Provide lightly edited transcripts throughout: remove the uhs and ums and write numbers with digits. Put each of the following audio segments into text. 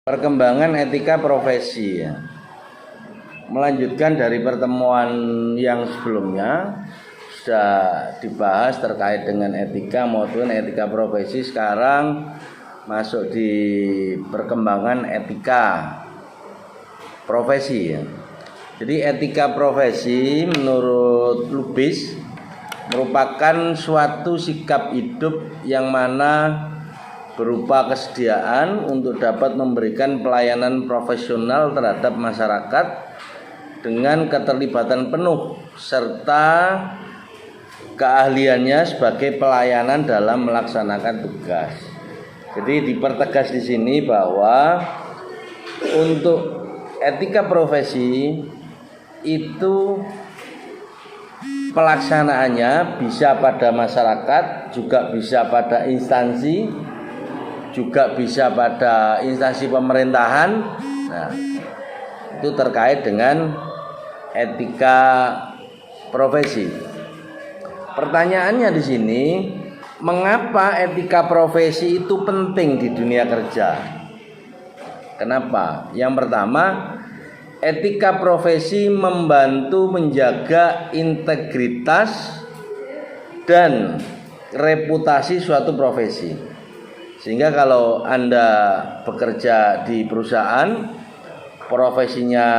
Perkembangan etika profesi ya. Melanjutkan dari pertemuan yang sebelumnya sudah dibahas terkait dengan etika maupun etika profesi. Sekarang masuk di perkembangan etika profesi ya. Jadi etika profesi menurut Lubis merupakan suatu sikap hidup yang mana berupa kesediaan untuk dapat memberikan pelayanan profesional terhadap masyarakat dengan keterlibatan penuh serta keahliannya sebagai pelayanan dalam melaksanakan tugas. Jadi dipertegas di sini bahwa untuk etika profesi itu pelaksanaannya bisa pada masyarakat, juga bisa pada instansi, juga bisa pada instansi pemerintahan. Nah, itu terkait dengan etika profesi. Pertanyaannya di sini, mengapa etika profesi itu penting di dunia kerja? Kenapa? Yang pertama, etika profesi membantu menjaga integritas dan reputasi suatu profesi. Sehingga kalau Anda bekerja di perusahaan, profesinya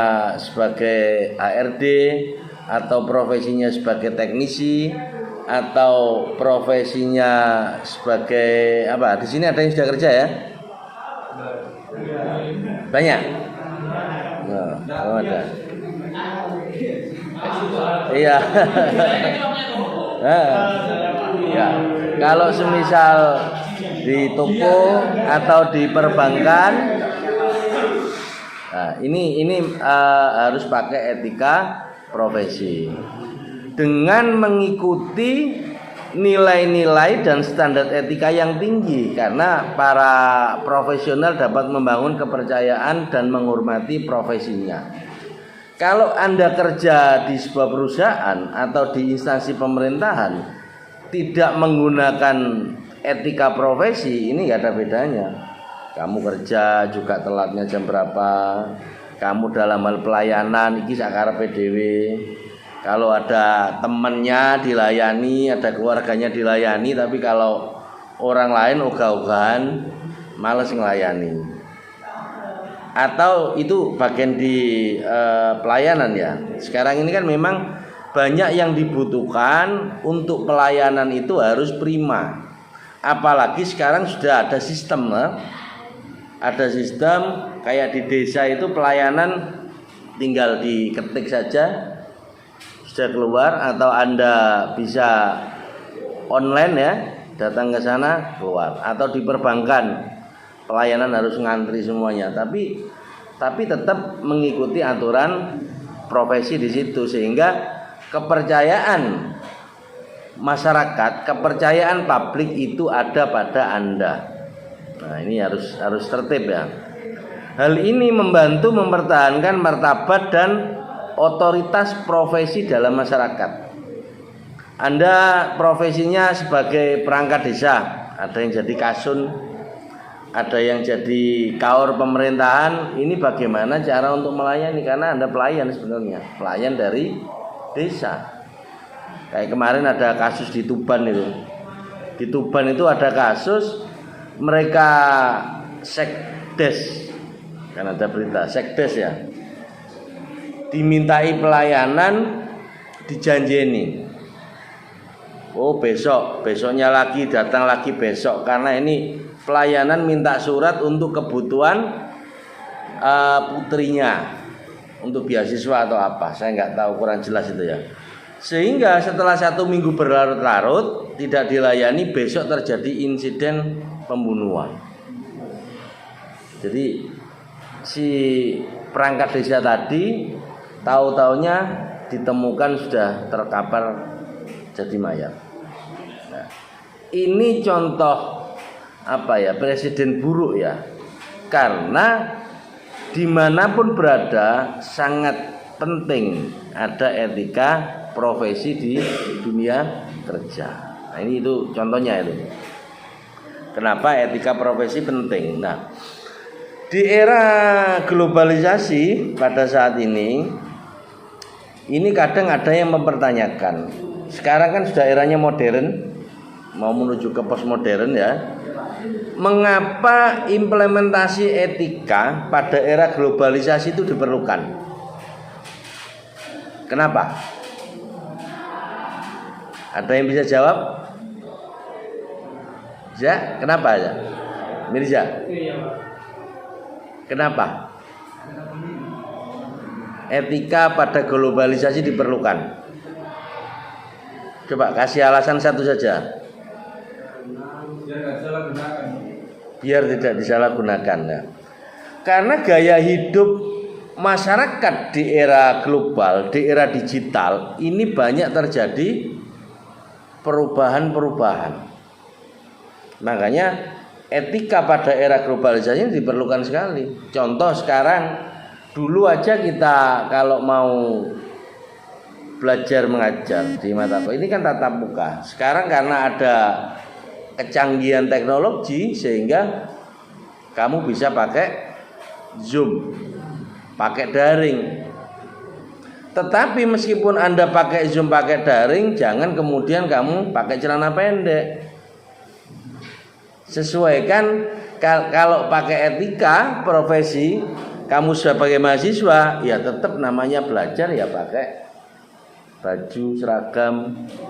sebagai HRD atau profesinya sebagai teknisi atau profesinya sebagai apa? Di sini ada yang sudah kerja ya? Banyak. Oh, ada. Iya. Ya. Kalau semisal di toko atau di perbankan, nah, ini harus pakai etika profesi dengan mengikuti nilai-nilai dan standar etika yang tinggi, karena para profesional dapat membangun kepercayaan dan menghormati profesinya. Kalau Anda kerja di sebuah perusahaan atau di instansi pemerintahan tidak menggunakan etika profesi, ini gak ada bedanya. Kamu kerja juga telatnya jam berapa, kamu dalam hal pelayanan iki sakar PDW. Kalau ada temennya dilayani, ada keluarganya dilayani, tapi kalau orang lain ogah-ogahan males ngelayani. Atau itu bagian di pelayanan ya. Sekarang ini kan memang banyak yang dibutuhkan untuk pelayanan itu harus prima. Apalagi sekarang sudah ada sistem, ada sistem kayak di desa itu pelayanan tinggal diketik saja sudah keluar, atau Anda bisa online ya, datang ke sana keluar. Atau di perbankan pelayanan harus ngantri semuanya, tapi tetap mengikuti aturan profesi di situ, sehingga kepercayaan masyarakat, kepercayaan publik itu ada pada Anda. Nah, ini harus tertib ya. Hal ini membantu mempertahankan martabat dan otoritas profesi dalam masyarakat. Anda profesinya sebagai perangkat desa, ada yang jadi kasun, ada yang jadi kaur pemerintahan. Ini bagaimana cara untuk melayani, karena Anda pelayan sebenarnya, pelayan dari desa. Kayak kemarin ada kasus di Tuban itu. Di Tuban itu ada kasus mereka sekdes, kan ada berita sekdes ya, dimintai pelayanan, dijanjeni. Oh besoknya lagi, datang lagi besok, karena ini pelayanan minta surat untuk kebutuhan putrinya, untuk beasiswa atau apa, saya nggak tahu, kurang jelas itu ya. Sehingga setelah 1 minggu berlarut-larut tidak dilayani, besok terjadi insiden pembunuhan. Jadi si perangkat desa tadi tahu-taunya ditemukan sudah terkapar jadi mayat. Nah, ini contoh apa ya, presiden buruk ya, karena dimanapun berada sangat penting ada etika profesi di dunia kerja. Nah, ini itu contohnya itu. Kenapa etika profesi penting? Nah, Di era globalisasi pada saat ini kadang ada yang mempertanyakan. Sekarang kan sudah eranya modern, mau menuju ke postmodern ya. Mengapa implementasi etika pada era globalisasi itu diperlukan? Kenapa? Ada yang bisa jawab? Ya, kenapa ya? Mirza. Kenapa? Etika pada globalisasi diperlukan. Coba kasih alasan satu saja. Biar tidak disalahgunakan ya. Karena gaya hidup masyarakat di era global, di era digital ini banyak terjadi perubahan-perubahan. Makanya etika pada era globalisasi ini diperlukan sekali. Contoh sekarang, dulu aja kita kalau mau belajar mengajar di mata kuliah ini kan tatap muka. Sekarang karena ada kecanggihan teknologi sehingga kamu bisa pakai Zoom, pakai daring. Tetapi meskipun Anda pakai Zoom, pakai daring, jangan kemudian kamu pakai celana pendek. Sesuaikan kalau pakai etika profesi, kamu sebagai mahasiswa ya tetap namanya belajar ya pakai baju seragam,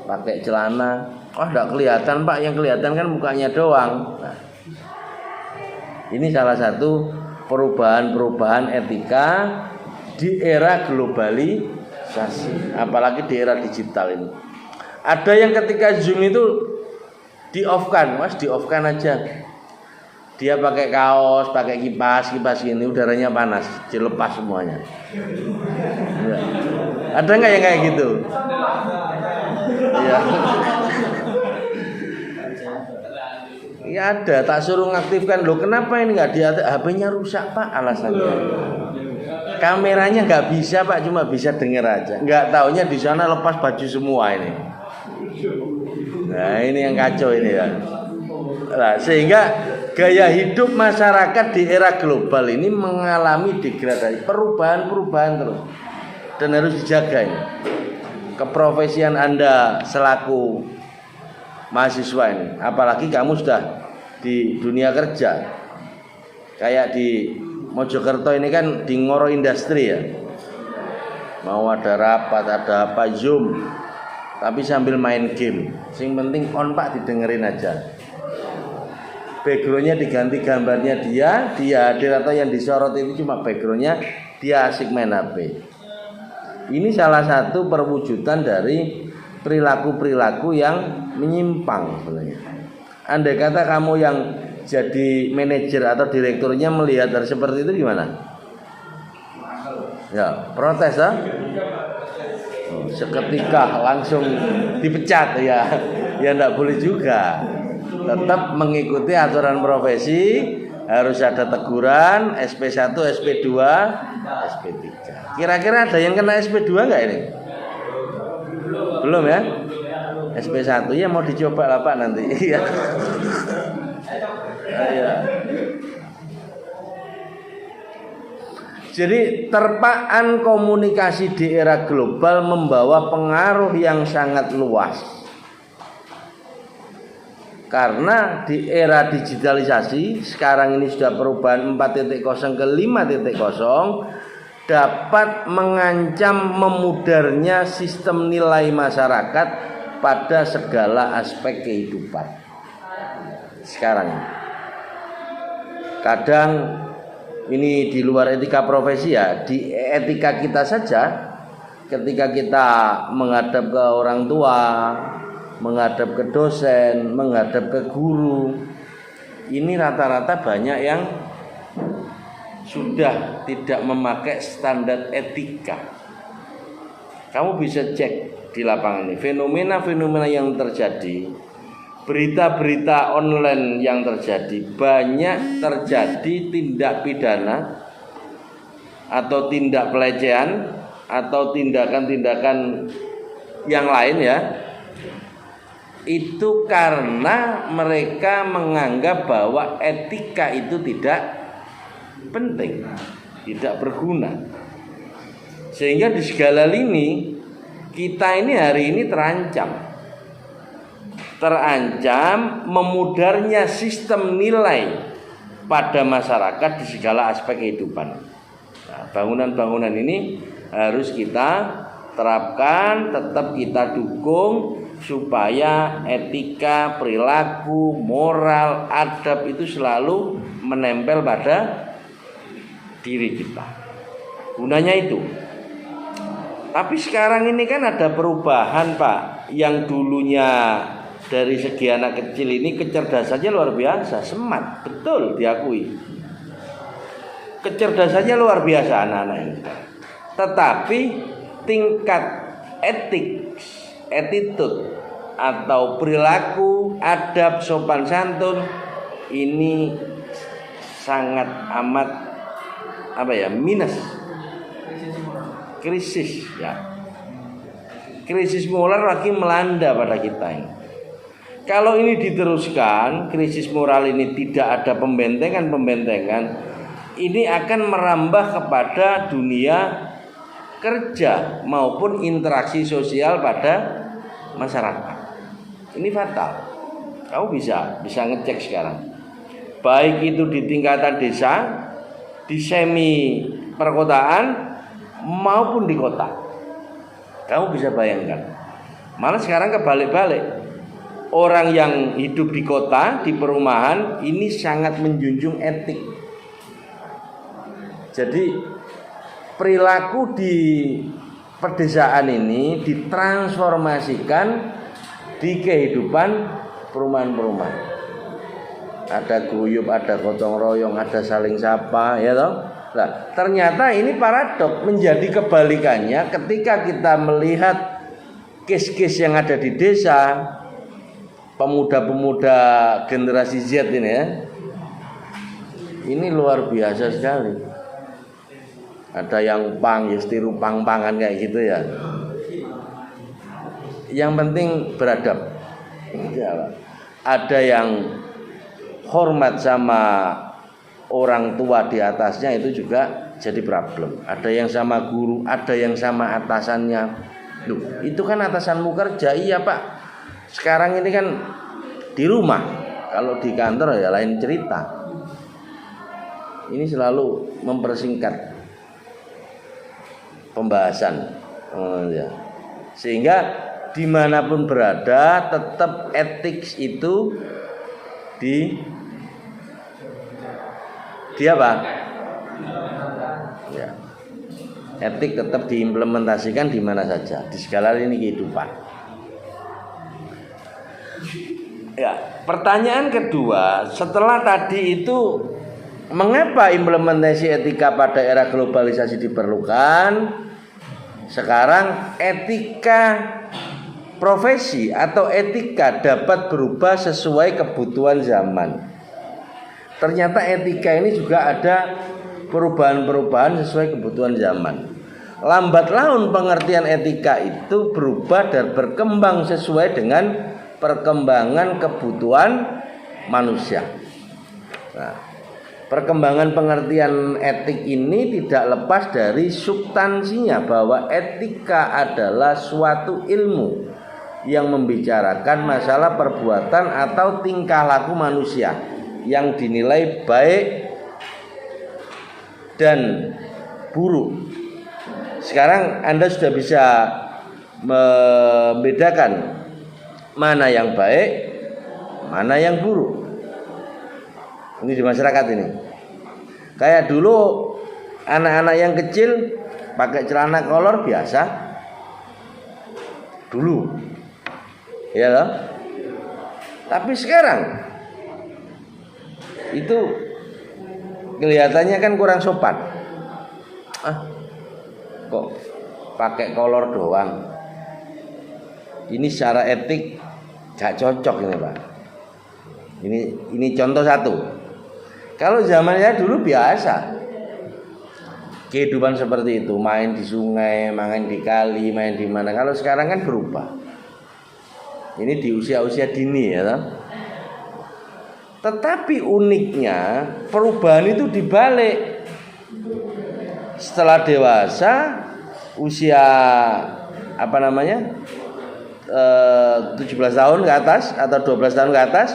pakai celana. Oh enggak kelihatan Pak, yang kelihatan kan mukanya doang. Nah, ini salah satu perubahan-perubahan etika di era globalisasi, apalagi di era digital ini. Ada yang ketika Zoom itu di-off-kan, Mas, di-off-kan aja. Dia pakai kaos, pakai kipas gini, udaranya panas, dilepas semuanya. Ya. Ada nggak yang kayak gitu? Ya. Ya ada, tak suruh ngaktifkan. Loh kenapa ini nggak diaktifkan? HP-nya rusak Pak, alasannya. Kameranya nggak bisa Pak, cuma bisa dengar aja. Nggak taunya di sana lepas baju semua ini. Nah ini yang kacau ini ya. Nah, sehingga gaya hidup masyarakat di era global ini mengalami degradasi, perubahan terus, dan harus dijaga ini. Keprofesian Anda selaku mahasiswa ini, apalagi kamu sudah di dunia kerja, kayak di Mojokerto ini kan di Ngoro Industri ya. Mau ada rapat, ada apa Zoom, tapi sambil main game. Sing penting on Pak, didengerin aja. Backgroundnya diganti gambarnya dia hadir atau yang disorot itu cuma backgroundnya dia asik main HP. Ini salah satu perwujudan dari perilaku-perilaku yang menyimpang sebenarnya. Andai kata kamu yang jadi manajer atau direkturnya melihat dari seperti itu gimana? Ya, protes ya. Seketika langsung dipecat ya. Ya enggak boleh juga. Tetap mengikuti aturan profesi, harus ada teguran, SP1, SP2, SP3. Kira-kira ada yang kena SP2 enggak ini? Belum ya? SP1 ya mau dicoba lah Pak nanti. Iya. Jadi terpaan komunikasi di era global membawa pengaruh yang sangat luas. Karena di era digitalisasi sekarang ini sudah perubahan 4.0 ke 5.0 dapat mengancam memudarnya sistem nilai masyarakat pada segala aspek kehidupan. Sekarang kadang ini di luar etika profesi ya, di etika kita saja ketika kita menghadap ke orang tua, menghadap ke dosen, menghadap ke guru, ini rata-rata banyak yang sudah tidak memakai standar etika. Kamu bisa cek di lapangan ini fenomena-fenomena yang terjadi, berita-berita online yang terjadi, banyak terjadi tindak pidana atau tindak pelecehan atau tindakan-tindakan yang lain ya. Itu karena mereka menganggap bahwa etika itu tidak penting, tidak berguna. Sehingga di segala lini kita ini hari ini terancam memudarnya sistem nilai pada masyarakat di segala aspek kehidupan. Nah, bangunan-bangunan ini harus kita terapkan, tetap kita dukung supaya etika, perilaku, moral, adab itu selalu menempel pada diri kita. Gunanya itu. Tapi sekarang ini kan ada perubahan, Pak. Yang dulunya dari segi anak kecil ini kecerdasannya luar biasa, smart, betul diakui. Kecerdasannya luar biasa anak-anak ini. Tetapi tingkat attitude atau perilaku, adab, sopan santun ini sangat amat minus. Krisis ya. Krisis moral lagi melanda pada kita ini. Kalau ini diteruskan, krisis moral ini tidak ada pembentengan, ini akan merambah kepada dunia kerja maupun interaksi sosial pada masyarakat. Ini fatal. Kamu bisa ngecek sekarang. Baik itu di tingkatan desa, di semi perkotaan maupun di kota. Kamu bisa bayangkan. Malah sekarang kebalik-balik. Orang yang hidup di kota, di perumahan ini sangat menjunjung etik. Jadi perilaku di pedesaan ini ditransformasikan di kehidupan perumahan-perumahan. Ada guyub, ada gotong royong, ada saling sapa, ya toh? Nah, ternyata ini paradok, menjadi kebalikannya ketika kita melihat kes-kes yang ada di desa, pemuda-pemuda generasi Z ini ya. Ini luar biasa sekali. Ada yang pang, ya setiru pang-pangan kayak gitu ya. Yang penting beradab. Ada yang hormat sama orang tua di atasnya, itu juga jadi problem. Ada yang sama guru, ada yang sama atasannya. Loh, itu kan atasanmu kerja, iya Pak. Sekarang ini kan di rumah. Kalau di kantor ya lain cerita. Ini selalu mempersingkat pembahasan, sehingga dimanapun berada tetap etik itu di apa? Ya. Etik tetap diimplementasikan di mana saja, di segala lini kehidupan. Ya, pertanyaan kedua, setelah tadi itu mengapa implementasi etika pada era globalisasi diperlukan? Sekarang etika profesi atau etika dapat berubah sesuai kebutuhan zaman. Ternyata etika ini juga ada perubahan-perubahan sesuai kebutuhan zaman. Lambat laun pengertian etika itu berubah dan berkembang sesuai dengan perkembangan kebutuhan manusia. Nah, perkembangan pengertian etik ini tidak lepas dari substansinya, bahwa etika adalah suatu ilmu yang membicarakan masalah perbuatan atau tingkah laku manusia yang dinilai baik dan buruk. Sekarang Anda sudah bisa membedakan mana yang baik, mana yang buruk. Ini di masyarakat ini. Kayak dulu anak-anak yang kecil pakai celana kolor biasa. Dulu. Ya loh. Tapi sekarang itu kelihatannya kan kurang sopan. Kok pakai kolor doang? Ini secara etik gak cocok ini Pak. Ini contoh satu. Kalau zamannya dulu biasa kehidupan seperti itu, main di sungai, main di kali, main di mana. Kalau sekarang kan berubah. Ini di usia-usia dini ya. Tetapi uniknya perubahan itu dibalik. Setelah dewasa, usia 17 tahun ke atas atau 12 tahun ke atas.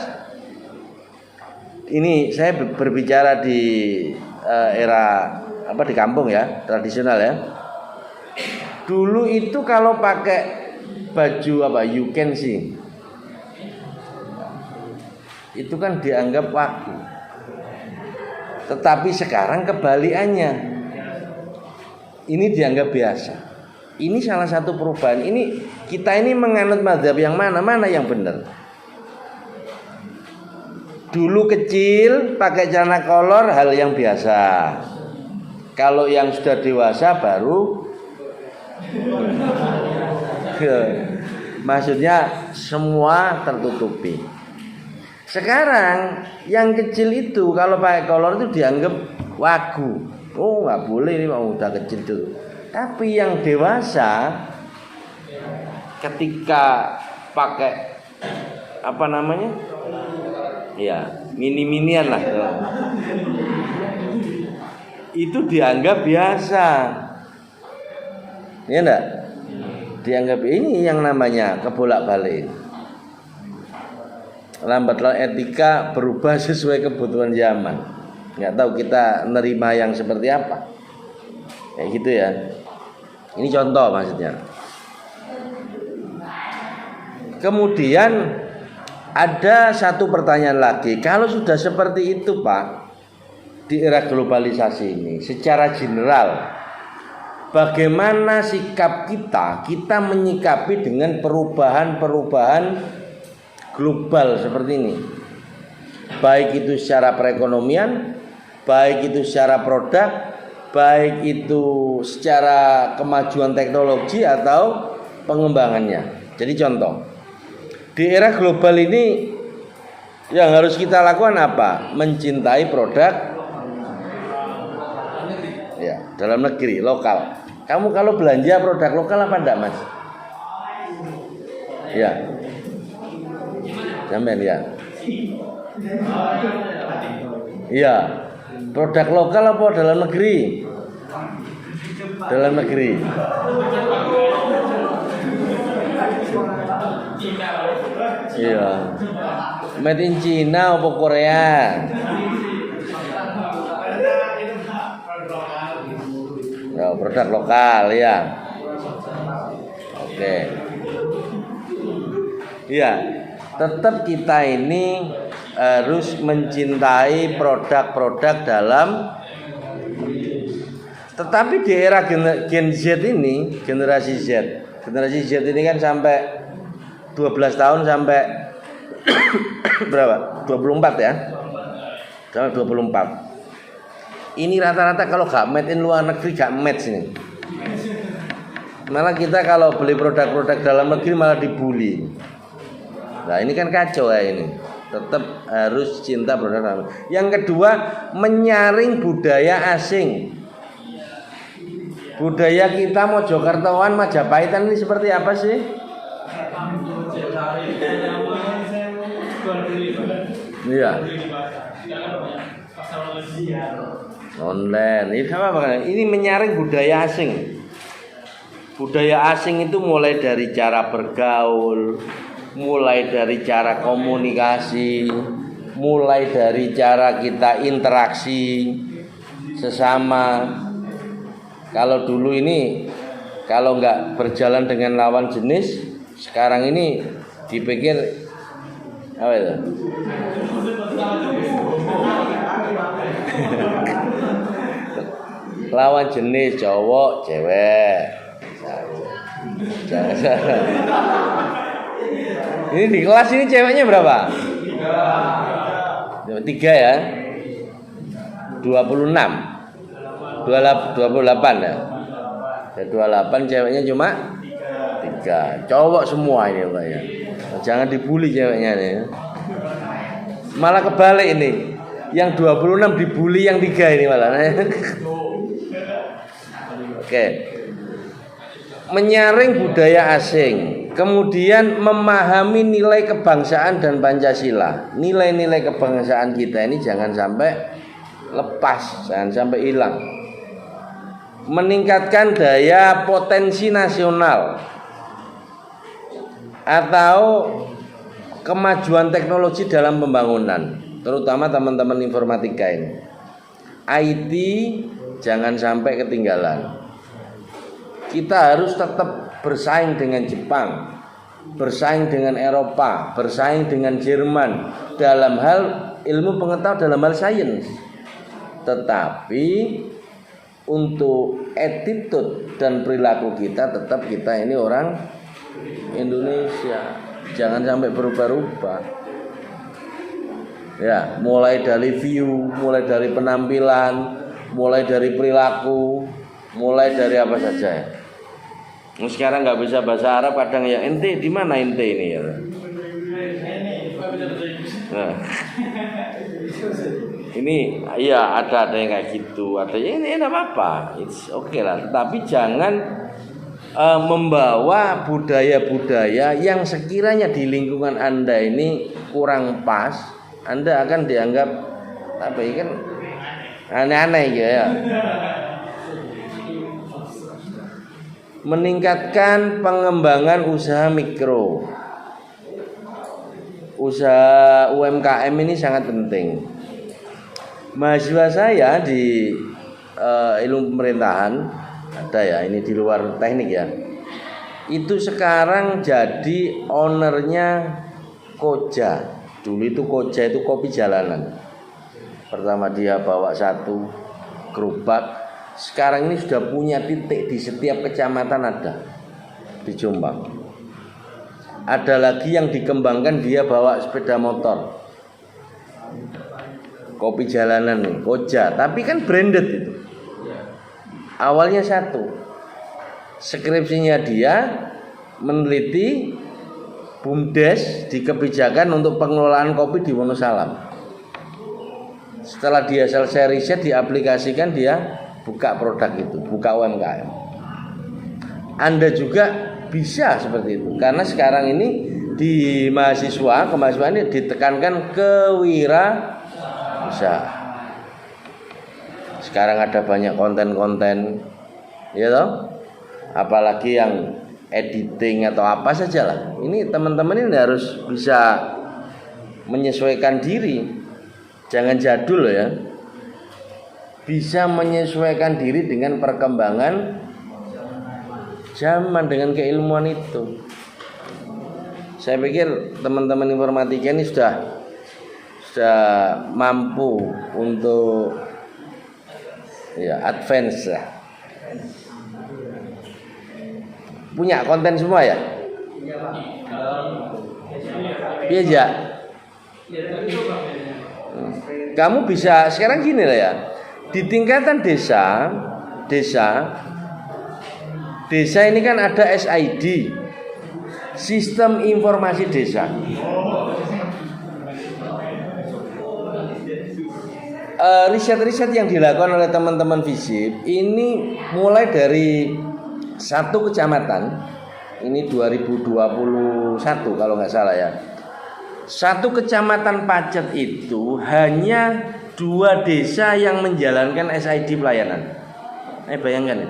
Ini saya berbicara di era di kampung ya, tradisional ya. Dulu itu kalau pakai baju you can see, itu kan dianggap wagu. Tetapi sekarang kebalikannya, ini dianggap biasa. Ini salah satu perubahan. Ini kita ini menganut mazhab yang mana yang benar. Dulu kecil pakai celana kolor hal yang biasa. Kalau yang sudah dewasa baru maksudnya semua tertutupi. Sekarang yang kecil itu kalau pakai kolor itu dianggap wagu. Oh nggak boleh, ini udah kecil tuh. Tapi yang dewasa ketika pakai mini-minian lah, itu dianggap biasa. Ya enggak? Dianggap ini yang namanya kebolak-balik. Lambat laun etika berubah sesuai kebutuhan zaman. Nggak tahu kita nerima yang seperti apa. Kayak gitu ya. Ini contoh maksudnya. Kemudian ada satu pertanyaan lagi. Kalau sudah seperti itu Pak, di era globalisasi ini secara general, bagaimana sikap kita menyikapi dengan perubahan-perubahan global seperti ini? Baik itu secara perekonomian, baik itu secara produk, baik itu secara kemajuan teknologi atau pengembangannya. Jadi contoh, di era global ini yang harus kita lakukan apa? Mencintai produk ya, dalam negeri, lokal. Kamu kalau belanja produk lokal apa enggak, Mas? Ya. Sampean ya. Iya. Produk lokal apa dalam negeri? Dalam negeri. Iya. Made in China apa Korea? Ya, produk lokal ya. Oke. Iya, tetap kita ini harus mencintai produk-produk dalam. Tetapi di era Gen Z ini, generasi Z ini kan sampai 12 tahun sampai berapa? 24 ya. Sampai 24. Ini rata-rata kalau gak made in luar negeri gak match ini. Malah kita kalau beli produk-produk dalam negeri malah dibully. Nah ini kan kacau ya ini. Tetap harus cinta produk dalam negeri. Yang kedua, menyaring budaya asing. Budaya kita Mojokertoan, Majapahitan ini seperti apa sih? Iya. Online. Ini apa? Ini menyaring budaya asing. Budaya asing itu mulai dari cara bergaul, mulai dari cara komunikasi, mulai dari cara kita interaksi sesama. Kalau dulu ini kalau nggak berjalan dengan lawan jenis, sekarang ini dipikir apa itu? Lawan jenis cowok, cewek. Jangan. Ini di kelas ini ceweknya berapa? 3 ya. 26. 28 ya. Ya 28 ceweknya cuma 3. Cowok semua ini Pak ya. Jangan dibully ceweknya nih. Malah kebalik ini. Yang 26 dibully yang 3 ini malah. Oke. Menyaring budaya asing. Kemudian memahami nilai kebangsaan dan Pancasila. Nilai-nilai kebangsaan kita ini jangan sampai lepas, jangan sampai hilang. Meningkatkan daya potensi nasional atau kemajuan teknologi dalam pembangunan, terutama teman-teman informatika ini. IT jangan sampai ketinggalan. Kita harus tetap bersaing dengan Jepang, bersaing dengan Eropa, bersaing dengan Jerman dalam hal ilmu pengetahuan, dalam hal sains. Tetapi untuk attitude dan perilaku kita tetap kita ini orang Indonesia. Jangan sampai berubah-ubah. Ya, mulai dari view, mulai dari penampilan, mulai dari perilaku, mulai dari apa saja ya. Sekarang nggak bisa bahasa Arab, kadang ya ente di mana ente ini ya. Nah, ini iya ada yang kayak gitu, ada yang ini apa-apa, it's okay lah. Tapi jangan membawa budaya-budaya yang sekiranya di lingkungan Anda ini kurang pas, Anda akan dianggap apa ya kan aneh-aneh ya. Meningkatkan pengembangan usaha mikro, usaha UMKM ini sangat penting. Mahasiswa saya di ilmu pemerintahan ada ya, ini di luar teknik ya, itu sekarang jadi ownernya Koja. Dulu itu Koja itu kopi jalanan. Pertama dia bawa satu gerobak, sekarang ini sudah punya titik di setiap kecamatan ada di Jombang. Ada lagi yang dikembangkan, dia bawa sepeda motor, kopi jalanan nih, Koja, tapi kan branded itu. Awalnya satu, skripsinya dia meneliti BUMDes di kebijakan untuk pengelolaan kopi di Wonosalam. Setelah dia selesai riset, diaplikasikan, dia buka produk itu, buka UMKM. Anda juga bisa seperti itu, karena sekarang ini di kemahasiswaan ini ditekankan kewirausahaan. Sekarang ada banyak konten-konten, ya toh, apalagi yang editing atau apa saja lah. Ini teman-teman ini harus bisa menyesuaikan diri, jangan jadul ya. Bisa menyesuaikan diri dengan perkembangan zaman, dengan keilmuan itu. Saya pikir teman-teman informatika ini sudah mampu untuk ya advance ya. Punya konten semua ya? Iya aja. Kamu bisa sekarang gini lah ya. Di tingkatan desa ini kan ada SID, Sistem Informasi Desa. Riset-riset yang dilakukan oleh teman-teman FISIP ini mulai dari satu kecamatan, ini 2021 kalau nggak salah ya. Satu kecamatan Pacet itu hanya 2 desa yang menjalankan SID pelayanan. Bayangkan ya.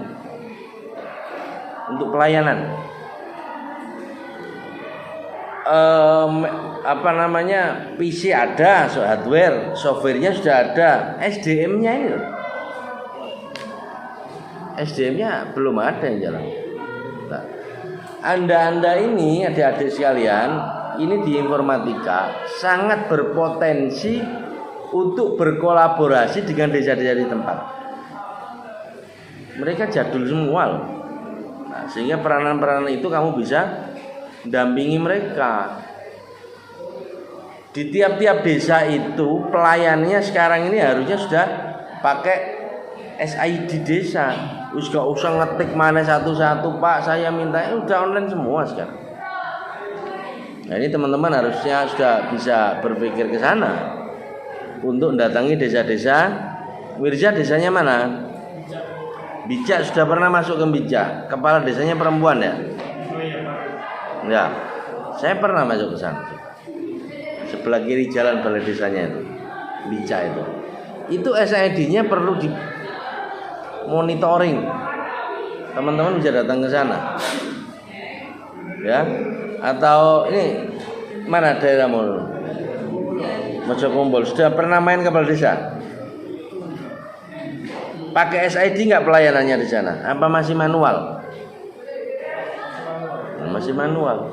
Untuk pelayanan PC ada, hardware, softwarenya sudah ada, SDM-nya ini loh. SDM-nya belum ada yang jalan. Nah, Anda ini adik-adik sekalian, ini di informatika sangat berpotensi untuk berkolaborasi dengan desa-desa di tempat. Mereka jadul semua loh. Nah, sehingga peranan-peranan itu kamu bisa dampingi mereka. Di tiap-tiap desa itu pelayannya sekarang ini harusnya sudah pakai SID desa. Gak usah ngetik mana satu-satu, Pak, saya minta, udah online semua sekarang. Nah, ini teman-teman harusnya sudah bisa berpikir ke sana untuk mendatangi desa-desa. Wirja desanya mana? Bijak, sudah pernah masuk ke Bijak. Kepala desanya perempuan ya? Ya, saya pernah masuk ke sana. Sebelah kiri jalan balai desanya itu, Bica itu. Itu SID-nya perlu di monitoring. Teman-teman bisa datang ke sana. Ya, atau ini mana daerahmu? Mojokumbul. Sudah pernah main ke balai desa? Pakai SID nggak pelayanannya di sana? Apa masih manual? Masih manual.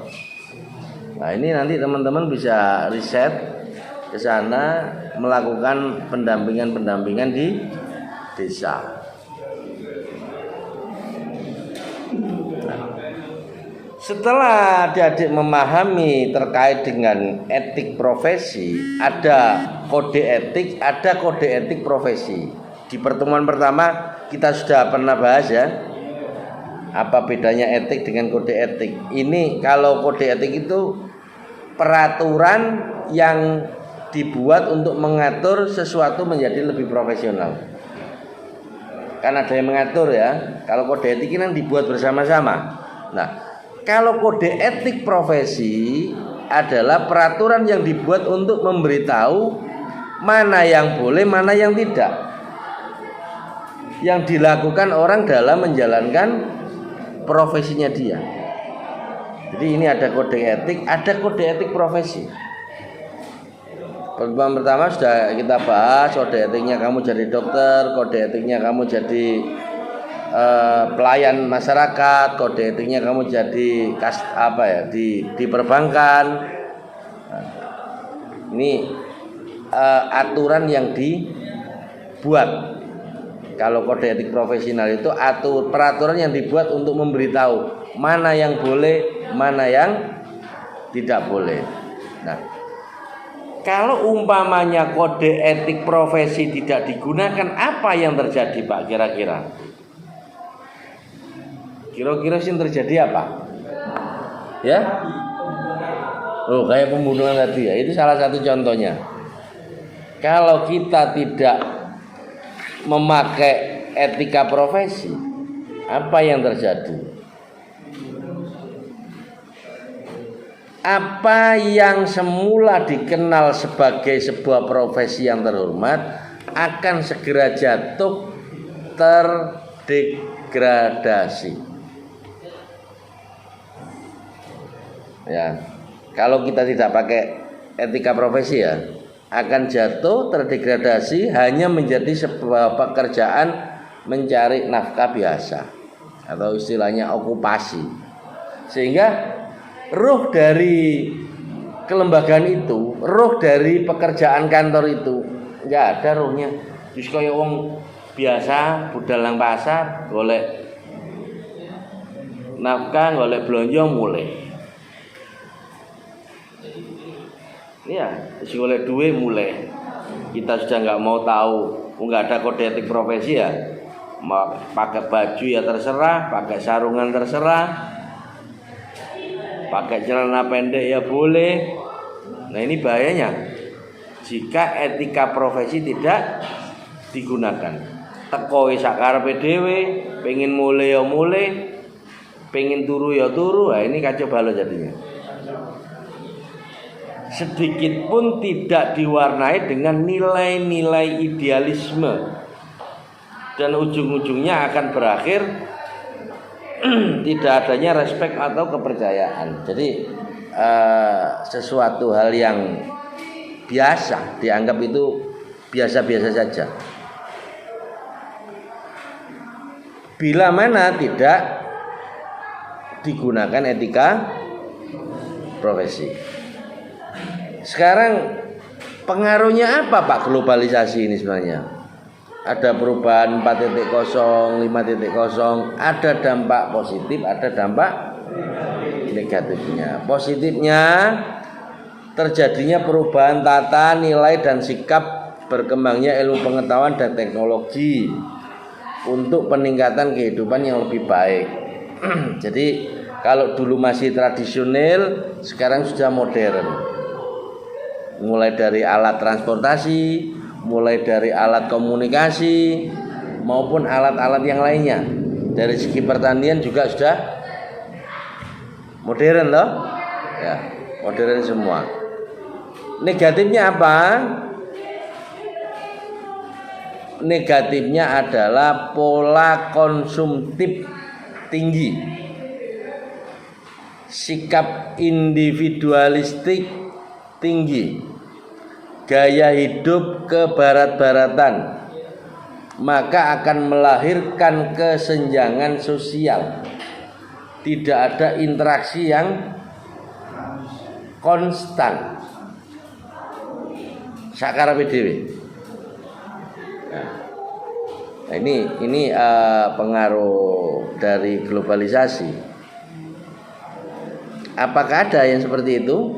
Nah, ini nanti teman-teman bisa riset ke sana, melakukan pendampingan di desa. Setelah adik-adik memahami terkait dengan etik profesi, ada kode etik, ada kode etik profesi. Di pertemuan pertama kita sudah pernah bahas ya, apa bedanya etik dengan kode etik. Ini kalau kode etik itu peraturan yang dibuat untuk mengatur sesuatu menjadi lebih profesional. Kan ada yang mengatur ya. Kalau kode etik ini kan dibuat bersama-sama. Nah, kalau kode etik profesi adalah peraturan yang dibuat untuk memberitahu mana yang boleh, mana yang tidak, yang dilakukan orang dalam menjalankan profesinya dia. Jadi ini ada kode etik, ada kode etik profesi. Pertemuan pertama sudah kita bahas kode etiknya kamu jadi dokter, kode etiknya kamu jadi pelayan masyarakat, kode etiknya kamu jadi di perbankan. Nah, ini aturan yang dibuat. Kalau kode etik profesional itu peraturan yang dibuat untuk memberitahu mana yang boleh, mana yang tidak boleh. Nah, kalau umpamanya kode etik profesi tidak digunakan, apa yang terjadi Pak kira-kira? Kira-kira sih terjadi apa? Ya? Oh, kayak pembunuhan tadi ya. Itu salah satu contohnya. Kalau kita tidak memakai etika profesi, apa yang terjadi? Apa yang semula dikenal sebagai sebuah profesi yang terhormat akan segera jatuh terdegradasi. Ya, kalau kita tidak pakai etika profesi ya, akan jatuh terdegradasi hanya menjadi sebuah pekerjaan mencari nafkah biasa atau istilahnya okupasi. Sehingga ruh dari kelembagaan itu, ruh dari pekerjaan kantor itu nggak ada ruhnya. Terus kayak wong biasa budal nang pasar, golek nafkah, golek blonjo mulai. Ya, golek duit mulai. Kita sudah nggak mau tahu, nggak ada kode etik profesi ya. Mau pakai baju ya terserah, pakai sarungan terserah, pakai celana pendek ya boleh. Nah, ini bahayanya jika etika profesi tidak digunakan. Teko sak karepe dhewe, pengin mulai ya mulai, pengin turu ya turu. Nah, ini kacau balau jadinya. Sedikit pun tidak diwarnai dengan nilai-nilai idealisme, dan ujung-ujungnya akan berakhir tidak adanya respek atau kepercayaan. Jadi sesuatu hal yang biasa dianggap itu biasa-biasa saja. Bila mana tidak digunakan etika profesi. Sekarang pengaruhnya apa Pak globalisasi ini sebenarnya? Ada perubahan 4.0, 5.0, ada dampak positif, ada dampak negatifnya. Positifnya terjadinya perubahan tata, nilai dan sikap, berkembangnya ilmu pengetahuan dan teknologi untuk peningkatan kehidupan yang lebih baik. Jadi kalau dulu masih tradisional, sekarang sudah modern. Mulai dari alat transportasi, mulai dari alat komunikasi maupun alat-alat yang lainnya. Dari segi pertanian juga sudah Modern loh. Ya, modern semua. Negatifnya apa? Negatifnya adalah pola konsumtif tinggi, sikap individualistik tinggi, gaya hidup kebarat-baratan, maka akan melahirkan kesenjangan sosial. Tidak ada interaksi yang konstan. Sakar PDW. Nah, ini pengaruh dari globalisasi. Apakah ada yang seperti itu?